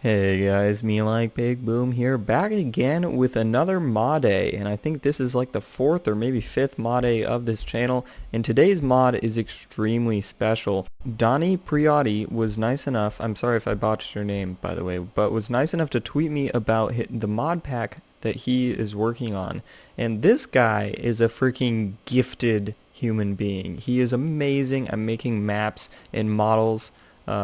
Hey guys, MeLikeBigBoom here, back again with another Modday, and I think this is like the fourth or maybe fifth Modday of this channel, and today's mod is extremely special. Dhani Priadi was nice enough, I'm sorry if I botched your name by the way, but was nice enough to tweet me about the mod pack that he is working on, and this guy is a freaking gifted human being. He is amazing at making maps and models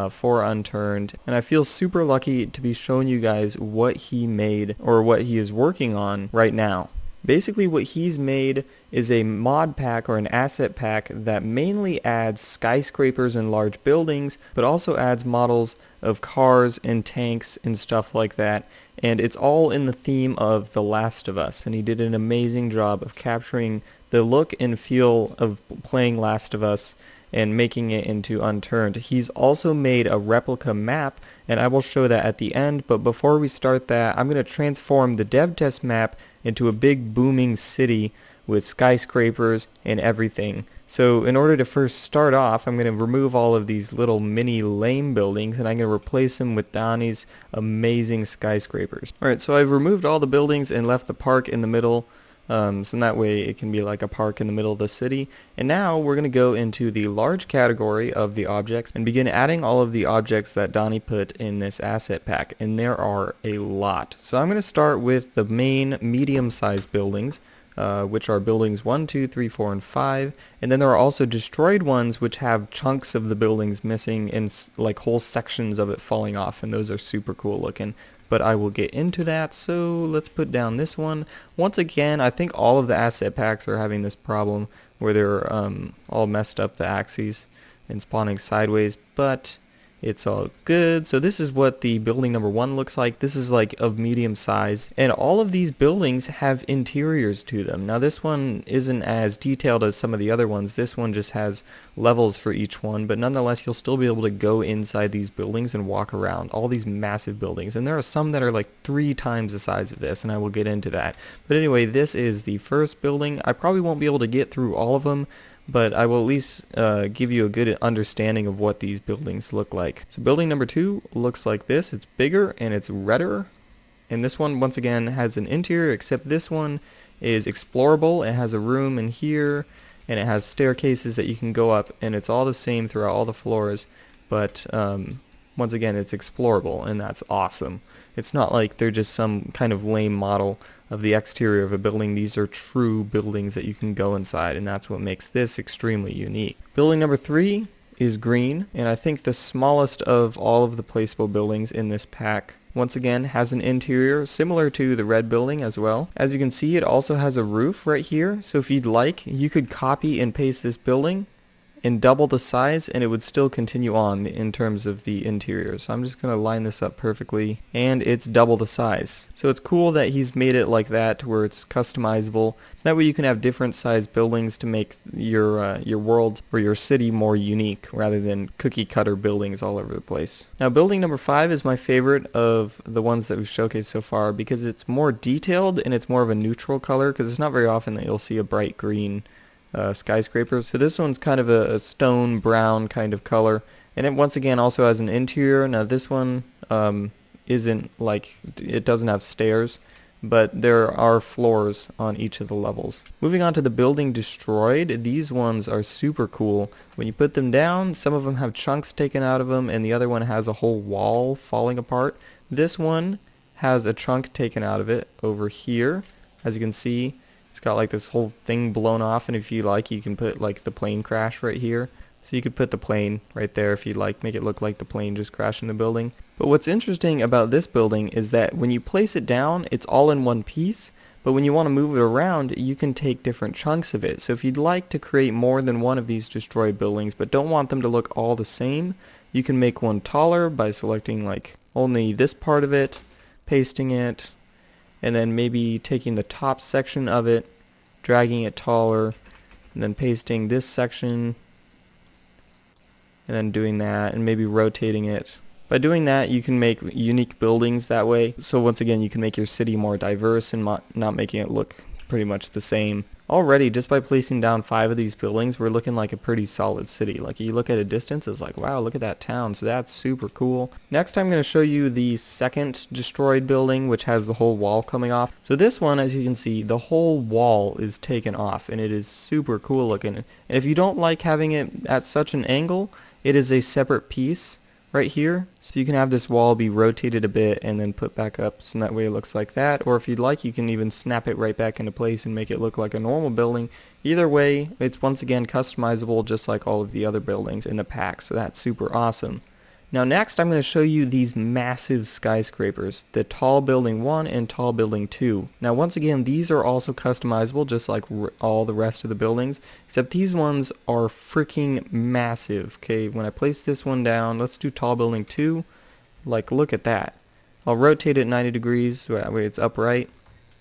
for Unturned, and I feel super lucky to be showing you guys what he made or what he is working on right now. Basically what he's made is a mod pack or an asset pack that mainly adds skyscrapers and large buildings, but also adds models of cars and tanks and stuff like that, and it's all in the theme of The Last of Us, and he did an amazing job of capturing the look and feel of playing Last of Us and making it into Unturned. He's also made a replica map, and I will show that at the end, but before we start that, I'm going to transform the dev test map into a big booming city with skyscrapers and everything. So in order to first start off, I'm going to remove all of these little mini lame buildings, and I'm going to replace them with Dhani's amazing skyscrapers. Alright, so I've removed all the buildings and left the park in the middle. So that way it can be like a park in the middle of the city. And now we're going to go into the large category of the objects and begin adding all of the objects that Dhani put in this asset pack. And there are a lot. So I'm going to start with the main medium-sized buildings, which are buildings 1, 2, 3, 4, and 5. And then there are also destroyed ones which have chunks of the buildings missing and like whole sections of it falling off. And those are super cool looking. But I will get into that, so let's put down this one. Once again, I think all of the asset packs are having this problem where they're all messed up the axes and spawning sideways, but it's all good. So this is what the building number 1 looks like. This is like of medium size, and all of these buildings have interiors to them. Now this one isn't as detailed as some of the other ones. This one just has levels for each one, but nonetheless you'll still be able to go inside these buildings and walk around all these massive buildings, and there are some that are like 3 times the size of this, and I will get into that. But anyway, this is the first building. I probably won't be able to get through all of them, but I will at least give you a good understanding of what these buildings look like. So building number 2 looks like this. It's bigger and it's redder, and this one once again has an interior, except this one is explorable. It has a room in here and it has staircases that you can go up, and it's all the same throughout all the floors, but once again it's explorable, and that's awesome. It's not like they're just some kind of lame model of the exterior of a building. These are true buildings that you can go inside, and that's what makes this extremely unique. Building number 3 is green, and I think the smallest of all of the placeable buildings in this pack. Once again, has an interior similar to the red building as well. As you can see, it also has a roof right here, so if you'd like, you could copy and paste this building and double the size, and it would still continue on in terms of the interior. So I'm just going to line this up perfectly, and it's double the size. So it's cool that he's made it like that to where it's customizable. That way you can have different sized buildings to make your world or your city more unique rather than cookie cutter buildings all over the place. Now building number 5 is my favorite of the ones that we've showcased so far because it's more detailed and it's more of a neutral color, because it's not very often that you'll see a bright green skyscrapers. So this one's kind of a stone brown kind of color, and it once again also has an interior. Now this one isn't like, it doesn't have stairs, but there are floors on each of the levels. Moving on to the building destroyed, these ones are super cool. When you put them down, some of them have chunks taken out of them, and the other one has a whole wall falling apart. This one has a chunk taken out of it over here. As you can see, it's got like this whole thing blown off, and if you like, you can put like the plane crash right here. So you could put the plane right there if you'd like, make it look like the plane just crashed in the building. But what's interesting about this building is that when you place it down, it's all in one piece, but when you want to move it around, you can take different chunks of it. So if you'd like to create more than one of these destroyed buildings, but don't want them to look all the same, you can make one taller by selecting like only this part of it, pasting it, and then maybe taking the top section of it, dragging it taller, and then pasting this section, and then doing that, and maybe rotating it. By doing that, you can make unique buildings that way. So once again, you can make your city more diverse and not making it look pretty much the same. already just by placing down 5 of these buildings, we're looking like a pretty solid city. Like you look at a distance, it's like, wow, look at that town. So that's super cool. Next, I'm going to show you the second destroyed building, which has the whole wall coming off. So this one, as you can see, the whole wall is taken off, and it is super cool looking. And if you don't like having it at such an angle, it is a separate piece right here, so you can have this wall be rotated a bit and then put back up, so that way it looks like that. Or if you'd like, you can even snap it right back into place and make it look like a normal building. Either way, it's once again customizable just like all of the other buildings in the pack, so that's super awesome. Now next I'm going to show you these massive skyscrapers, the tall building 1 and tall building 2. Now once again, these are also customizable just like all the rest of the buildings, except these ones are freaking massive. Okay, when I place this one down, let's do tall building 2, like look at that. I'll rotate it 90 degrees so that way it's upright,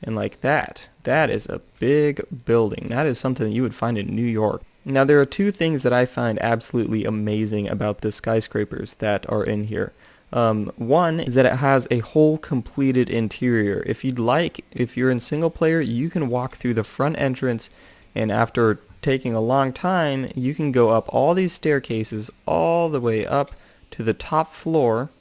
and like that. That is a big building. That is something that you would find in New York. Now there are two things that I find absolutely amazing about the skyscrapers that are in here. One is that it has a whole completed interior. If you'd like, if you're in single player, you can walk through the front entrance, and after taking a long time, you can go up all these staircases all the way up to the top floor.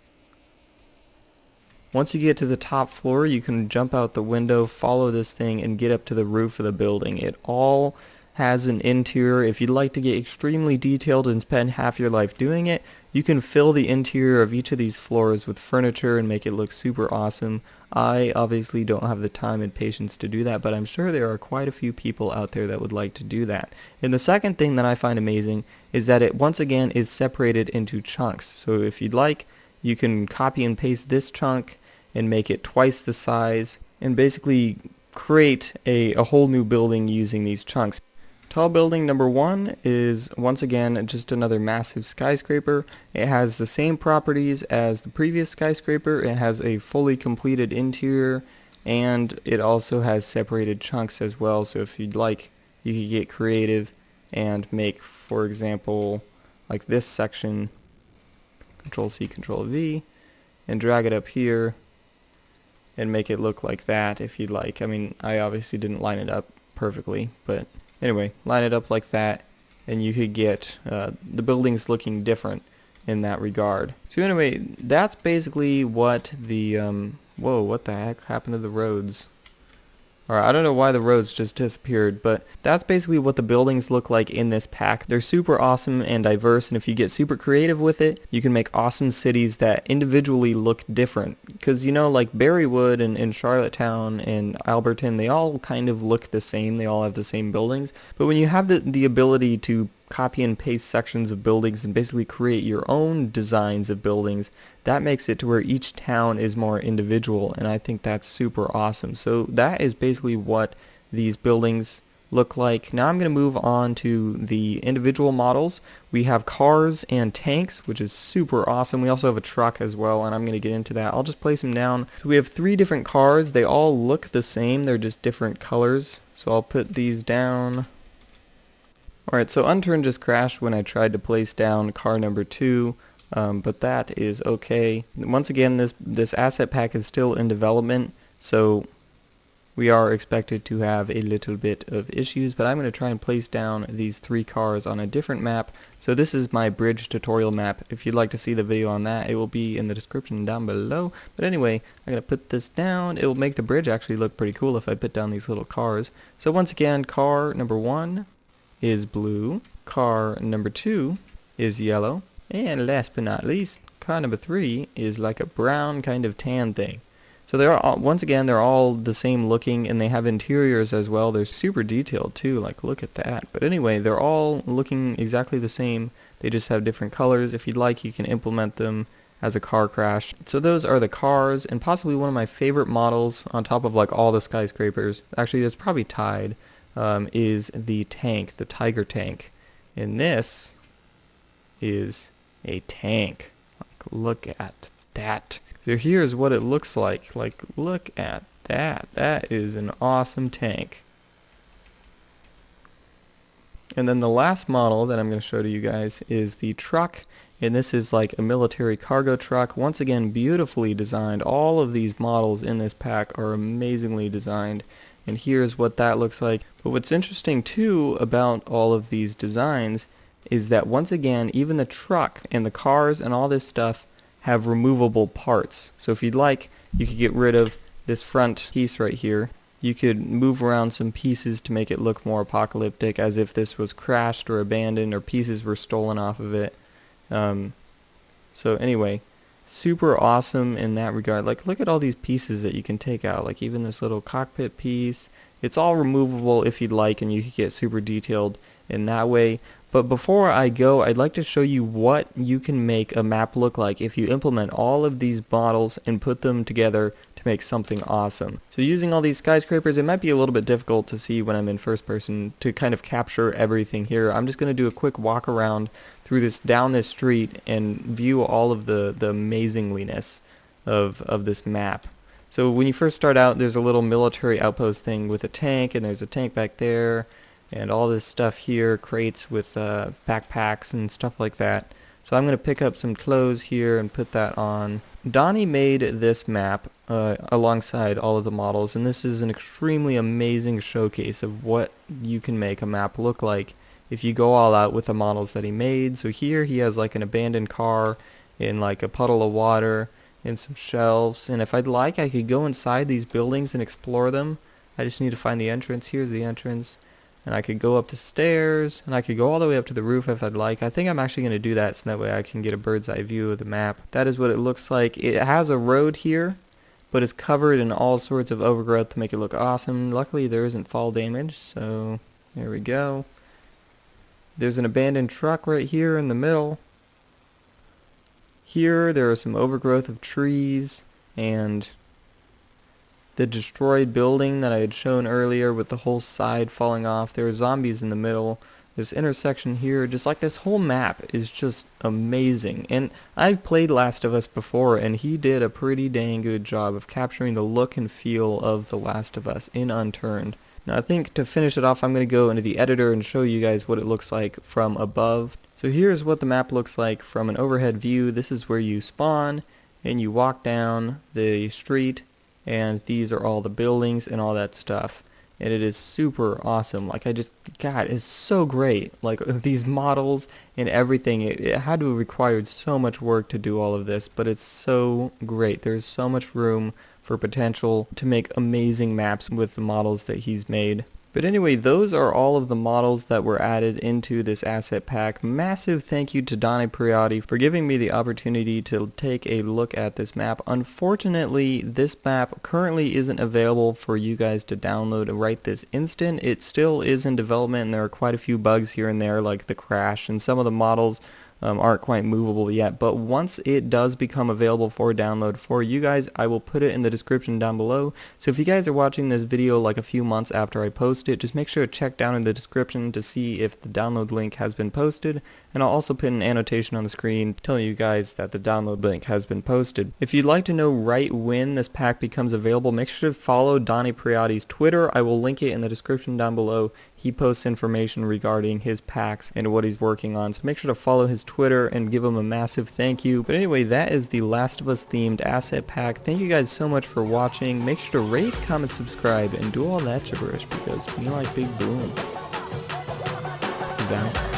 Once you get to the top floor, you can jump out the window, follow this thing, and get up to the roof of the building. It all has an interior. If you'd like to get extremely detailed and spend half your life doing it, you can fill the interior of each of these floors with furniture and make it look super awesome. I obviously don't have the time and patience to do that, but I'm sure there are quite a few people out there that would like to do that. And the second thing that I find amazing is that it once again is separated into chunks. So if you'd like, you can copy and paste this chunk and make it twice the size and basically create a whole new building using these chunks. Tall building number 1 is once again just another massive skyscraper. It has the same properties as the previous skyscraper. It has a fully completed interior, and it also has separated chunks as well. So if you'd like, you could get creative and make, for example, like this section, Control C, Control V, and drag it up here and make it look like that if you'd like. I mean, I obviously didn't line it up perfectly, but anyway, line it up like that, and you could get the buildings looking different in that regard. So anyway, that's basically what the, whoa, what the heck happened to the roads? Alright, I don't know why the roads just disappeared, but that's basically what the buildings look like in this pack. They're super awesome and diverse, and if you get super creative with it, you can make awesome cities that individually look different. Because, you know, like Berrywood and Charlottetown and Alberton, they all kind of look the same. They all have the same buildings. But when you have the ability to copy and paste sections of buildings and basically create your own designs of buildings, that makes it to where each town is more individual, and I think that's super awesome. So that is basically what these buildings look like. Now I'm going to move on to the individual models. We have cars and tanks, which is super awesome. We also have a truck as well, and I'm going to get into that. I'll just place them down. So we have 3 different cars. They all look the same. They're just different colors. So I'll put these down. Alright, so Unturned just crashed when I tried to place down car number 2, but that is okay. Once again, this asset pack is still in development, so we are expected to have a little bit of issues, but I'm going to try and place down these 3 cars on a different map. So this is my bridge tutorial map. If you'd like to see the video on that, it will be in the description down below. But anyway, I'm going to put this down. It will make the bridge actually look pretty cool if I put down these little cars. So once again, car number 1 is blue, car number 2 is yellow, and last but not least, car number 3 is like a brown kind of tan thing. So they're all, once again, they're all the same looking, and they have interiors as well. They're super detailed too, like look at that. But anyway, they're all looking exactly the same. They just have different colors. If you'd like, you can implement them as a car crash. So those are the cars, and possibly one of my favorite models on top of like all the skyscrapers. Actually, it's probably tied. Is the tank, the Tiger tank. And this is a tank. Like, look at that. So here's what it looks like. Like, look at that. That is an awesome tank. And then the last model that I'm going to show to you guys is the truck. And this is like a military cargo truck. Once again, beautifully designed. All of these models in this pack are amazingly designed. and here's what that looks like. But what's interesting too about all of these designs is that once again, even the truck and the cars and all this stuff have removable parts. So if you'd like, you could get rid of this front piece right here. You could move around some pieces to make it look more apocalyptic, as if this was crashed or abandoned or pieces were stolen off of it. So anyway, super awesome in that regard. Like, look at all these pieces that you can take out, like even this little cockpit piece. It's all removable if you'd like, and you could get super detailed in that way. But before I go, I'd like to show you what you can make a map look like if you implement all of these models and put them together to make something awesome. So using all these skyscrapers, it might be a little bit difficult to see when I'm in first person to kind of capture everything here. I'm just going to do a quick walk around through this, down this street, and view all of the amazingliness of this map. So when you first start out, there's a little military outpost thing with a tank, and there's a tank back there, and all this stuff here, crates with backpacks and stuff like that. So I'm going to pick up some clothes here and put that on. Dhani made this map alongside all of the models, and this is an extremely amazing showcase of what you can make a map look like if you go all out with the models that he made. So here he has like an abandoned car in like a puddle of water and some shelves, and if I'd like, I could go inside these buildings and explore them. I just need to find the entrance. Here's the entrance. And I could go up the stairs, and I could go all the way up to the roof if I'd like. I think I'm actually going to do that so that way I can get a bird's eye view of the map. That is what it looks like. It has a road here, but it's covered in all sorts of overgrowth to make it look awesome. Luckily there isn't fall damage, so there we go. There's an abandoned truck right here in the middle. Here there are some overgrowth of trees, and the destroyed building that I had shown earlier with the whole side falling off. There are zombies in the middle. This intersection here, just like this whole map is just amazing. And I've played Last of Us before, and he did a pretty dang good job of capturing the look and feel of The Last of Us in Unturned. Now I think to finish it off, I'm going to go into the editor and show you guys what it looks like from above. So here's what the map looks like from an overhead view. This is where you spawn, and you walk down the street, and these are all the buildings and all that stuff, and it is super awesome. Like, God, it's so great. Like, these models and everything, it had to have required so much work to do all of this, but it's so great. There's so much room for potential to make amazing maps with the models that he's made. But anyway, those are all of the models that were added into this asset pack. Massive thank you to Dhani Priadi for giving me the opportunity to take a look at this map. Unfortunately, this map currently isn't available for you guys to download right this instant. It still is in development, and there are quite a few bugs here and there, like the crash, and some of the models aren't quite movable yet. But once it does become available for download for you guys, I will put it in the description down below. So if you guys are watching this video like a few months after I post it, just make sure to check down in the description to see if the download link has been posted, and I'll also put an annotation on the screen telling you guys that the download link has been posted. If you'd like to know right when this pack becomes available, make sure to follow Dhani Priadi's Twitter. I will link it in the description down below. He posts information regarding his packs and what he's working on, so make sure to follow his Twitter and give him a massive thank you. But anyway, that is the Last of Us themed asset pack. Thank you guys so much for watching. Make sure to rate, comment, subscribe, and do all that gibberish, because we like Big Boom. Down.